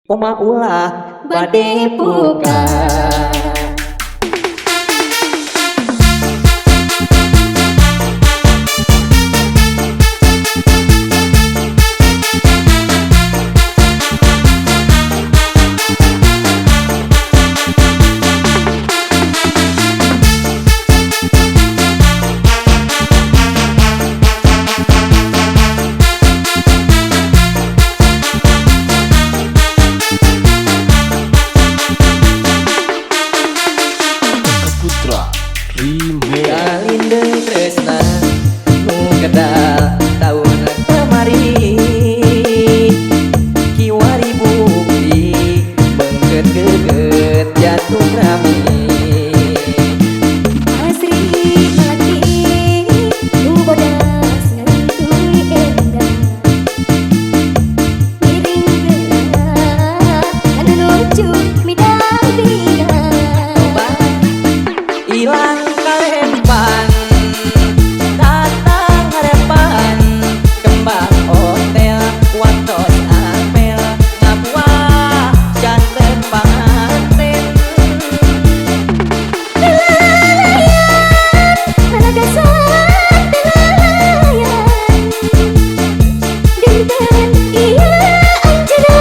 Oma ulah bade buka. Kalindeng tresna nu kedal tahun kemari kiwari bukti bengket geget jatuh rami asri mati nu bodas ngantui endah miring gerak anu lucu midang bina ilang kalempan datang harapan kembang hotel watos apel ngabuah janten panganten malagasan pelalayan dinten iya anjana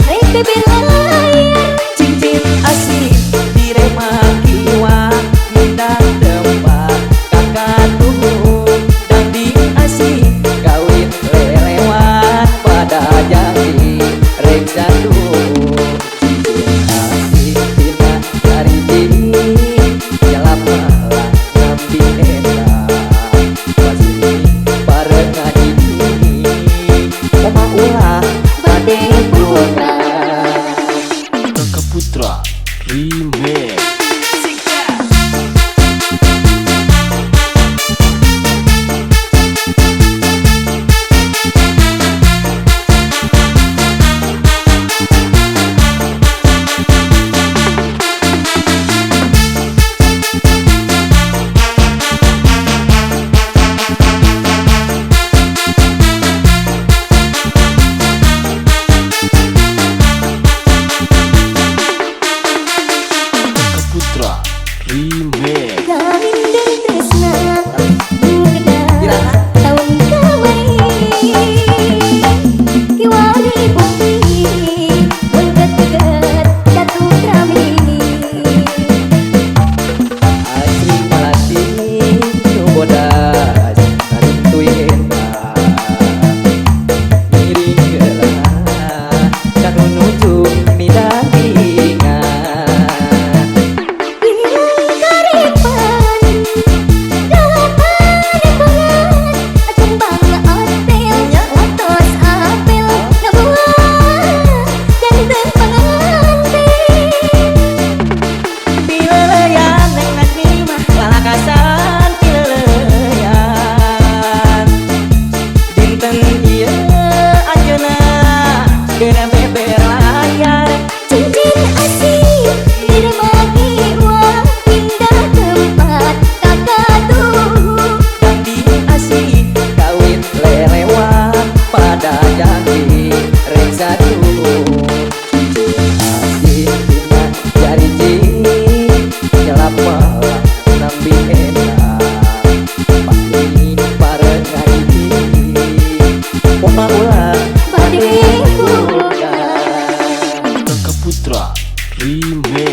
rek bebelayan cincin asih diremah kiwa mindah dempak kakak tubuh dan di asih kawin lelewat pada janji rek jatuh cincin asih tina dari dini jalap malah nambi eta pasti bareng ngaji oma ulah bade buka. Kakak Putra Remix. Kakak Putra Remix. kalindeng tresna nu kedal tahun kemari kiwari bukti bengket geget jatuh rami Asri malati nu bodas ngantui endah miring gelah kanu nuju midang bingan bilang karepan dapat banget kembang hotel watos apel ngabuah janten panganten pileleyan dengan mimah lalakasan pileleyan dinten ieu anjeunna geuna beber layar cincin asih diremagi uang pindah tempat kakak tuh dan di asih kawin lelewat pada janji rek satu asih tina jari cing nyelap malah nambi eta pasti bareng ngaji oma ulah bade buka buka. Kakak Putra Remix.